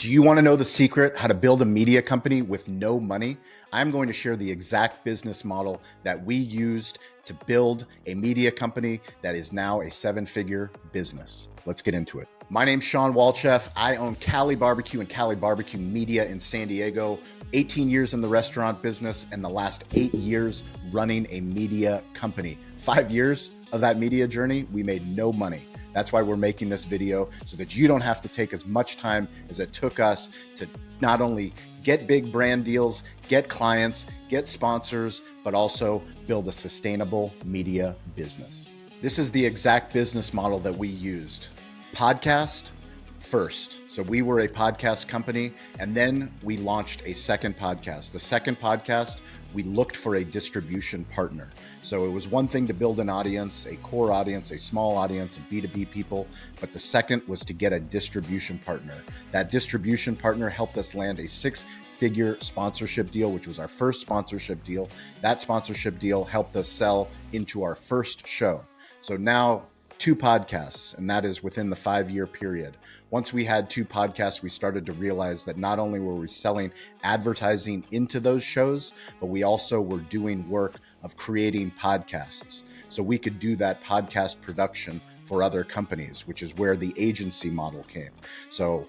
Do you want to know the secret how to build a media company with no money? I'm going to share the exact business model that we used to build a media company that is now a seven-figure business. Let's get into it. My name's Shawn Walchef. I own Cali Barbecue and Cali Barbecue Media in San Diego. 18 years in the restaurant business and the last 8 years running a media company. 5 years of that media journey, we made no money. That's why we're making this video, so that you don't have to take as much time as it took us to not only get big brand deals, get clients, get sponsors, but also build a sustainable media business. This is the exact business model that we used. Podcast first. So we were a podcast company, and then we launched a second podcast. The second podcast, we looked for a distribution partner. So it was one thing to build an audience, a core audience, a small audience, and B2B people, but the second was to get a distribution partner. That distribution partner helped us land a six-figure sponsorship deal, which was our first sponsorship deal. That sponsorship deal helped us sell into our first show. So now 2 podcasts, and that is within the 5-year period. Once we had 2 podcasts, we started to realize that not only were we selling advertising into those shows, but we also were doing work of creating podcasts. So we could do that podcast production for other companies, which is where the agency model came. So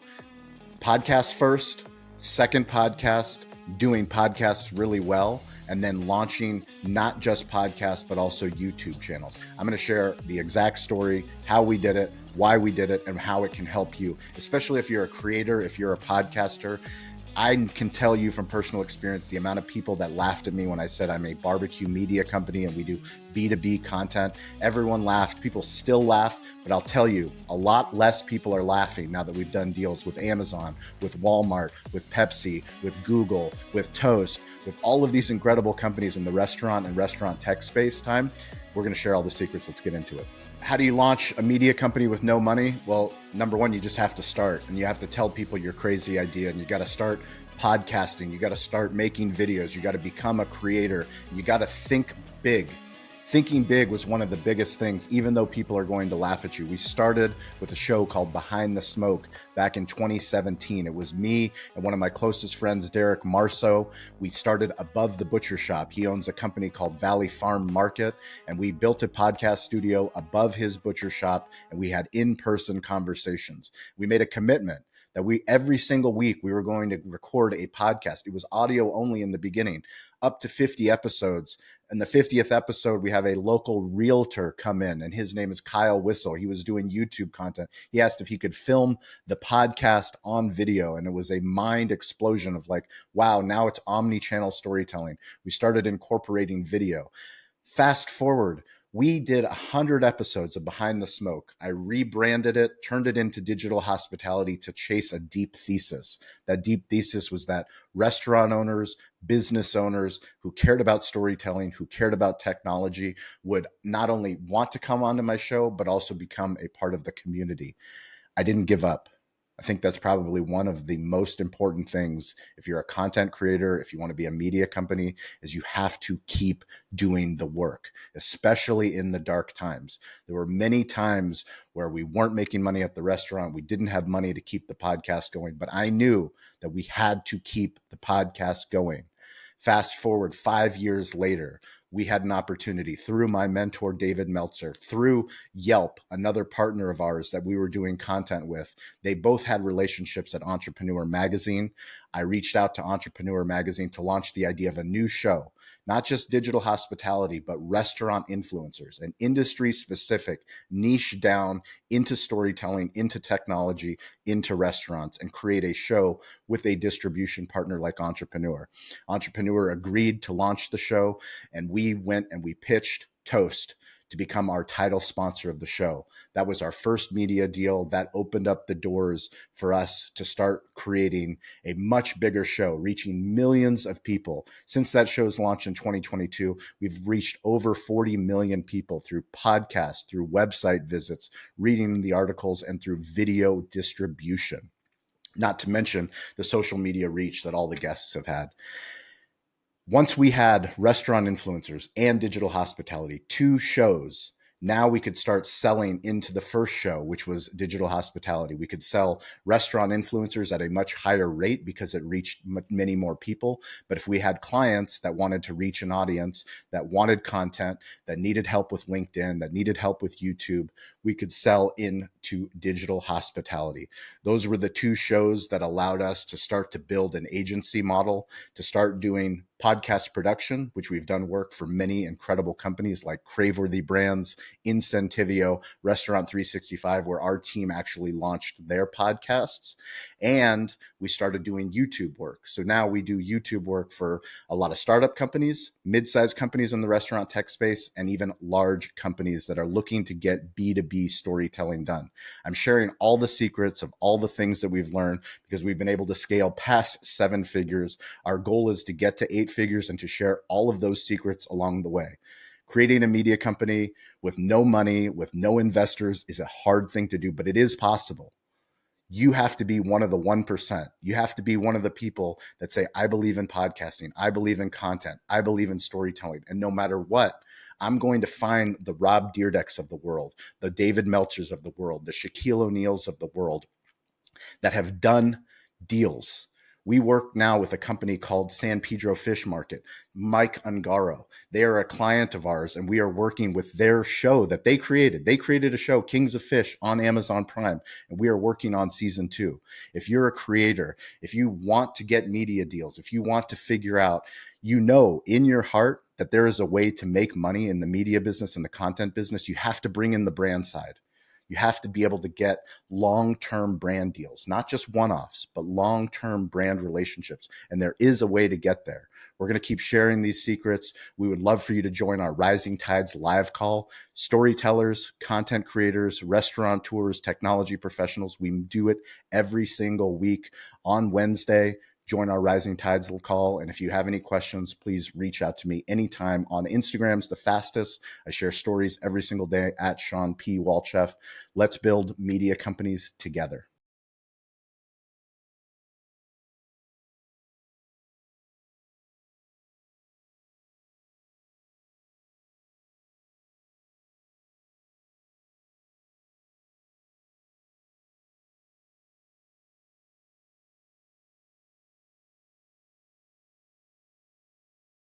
podcast first, second podcast, doing podcasts really well, and then launching not just podcasts, but also YouTube channels. I'm going to share the exact story, how we did it, why we did it, and how it can help you, especially if you're a creator, if you're a podcaster. I can tell you from personal experience, the amount of people that laughed at me when I said I'm a barbecue media company and we do B2B content. Everyone laughed. People still laugh, but I'll tell you, a lot less people are laughing now that we've done deals with Amazon, with Walmart, with Pepsi, with Google, with Toast, with all of these incredible companies in the restaurant and restaurant tech space time. We're going to share all the secrets. Let's get into it. How do you launch a media company with no money? Well, number one, you just have to start, and you have to tell people your crazy idea, and you got to start podcasting. You got to start making videos. You got to become a creator. You got to think big. Thinking big was one of the biggest things, even though people are going to laugh at you. We started with a show called Behind the Smoke back in 2017. It was me and one of my closest friends, Derek Marceau. We started above the butcher shop. He owns a company called Valley Farm Market, and we built a podcast studio above his butcher shop, and we had in-person conversations. We made a commitment that every single week we were going to record a podcast. It was audio only in the beginning, up to 50 episodes. In the 50th episode, we have a local realtor come in, and his name is Kyle Whistle. He was doing YouTube content. He asked if he could film the podcast on video, and it was a mind explosion of like, wow, now it's omni-channel storytelling. We started incorporating video. Fast forward, we did 100 episodes of Behind the Smoke. I rebranded it, turned it into digital hospitality to chase a deep thesis. That deep thesis was that restaurant owners, business owners who cared about storytelling, who cared about technology, would not only want to come onto my show, but also become a part of the community. I didn't give up. I think that's probably one of the most important things if you're a content creator, if you want to be a media company, is you have to keep doing the work, especially in the dark times. There were many times where we weren't making money at the restaurant. We didn't have money to keep the podcast going, but I knew that we had to keep the podcast going. Fast forward 5 years later, we had an opportunity through my mentor, David Meltzer, through Yelp, another partner of ours that we were doing content with. They both had relationships at Entrepreneur Magazine. I reached out to Entrepreneur Magazine to launch the idea of a new show, not just digital hospitality, but restaurant influencers, an industry-specific niche down into storytelling, into technology, into restaurants, and create a show with a distribution partner like Entrepreneur. Entrepreneur agreed to launch the show, and we went and we pitched Toast to become our title sponsor of the show. That was our first media deal that opened up the doors for us to start creating a much bigger show, reaching millions of people. Since that show's launch in 2022, we've reached over 40 million people through podcasts, through website visits, reading the articles, and through video distribution. Not to mention the social media reach that all the guests have had. Once we had restaurant influencers and digital hospitality, 2 shows Now we could start selling into the first show, which was digital hospitality. We could sell restaurant influencers at a much higher rate because it reached many more people. But if we had clients that wanted to reach an audience, that wanted content, that needed help with LinkedIn, that needed help with YouTube, we could sell into digital hospitality. Those were the two shows that allowed us to start to build an agency model, to start doing podcast production, which we've done work for many incredible companies like Craveworthy Brands, Incentivio, Restaurant 365, where our team actually launched their podcasts. And we started doing YouTube work. So now we do YouTube work for a lot of startup companies, mid-sized companies in the restaurant tech space, and even large companies that are looking to get B2B storytelling done. I'm sharing all the secrets of all the things that we've learned because we've been able to scale past 7 figures. Our goal is to get to 8 figures and to share all of those secrets along the way. Creating a media company with no money, with no investors is a hard thing to do, but it is possible. You have to be one of the 1%. You have to be one of the people that say, I believe in podcasting. I believe in content. I believe in storytelling. And no matter what, I'm going to find the Rob Dyrdeks of the world, the David Meltzers of the world, the Shaquille O'Neals of the world that have done deals. We work now with a company called San Pedro Fish Market, Mike Ungaro. They are a client of ours, and we are working with their show that they created. They created a show, Kings of Fish, on Amazon Prime, and we are working on season 2. If you're a creator, if you want to get media deals, if you want to figure out, you know in your heart that there is a way to make money in the media business and the content business, you have to bring in the brand side. You have to be able to get long-term brand deals, not just one-offs, but long-term brand relationships. And there is a way to get there. We're going to keep sharing these secrets. We would love for you to join our Rising Tides live call. Storytellers, content creators, restaurateurs, technology professionals. We do it every single week on Wednesday. Join our Rising Tides call. And if you have any questions, please reach out to me anytime on Instagram's the fastest. I share stories every single day at Shawn P. Walchef. Let's build media companies together.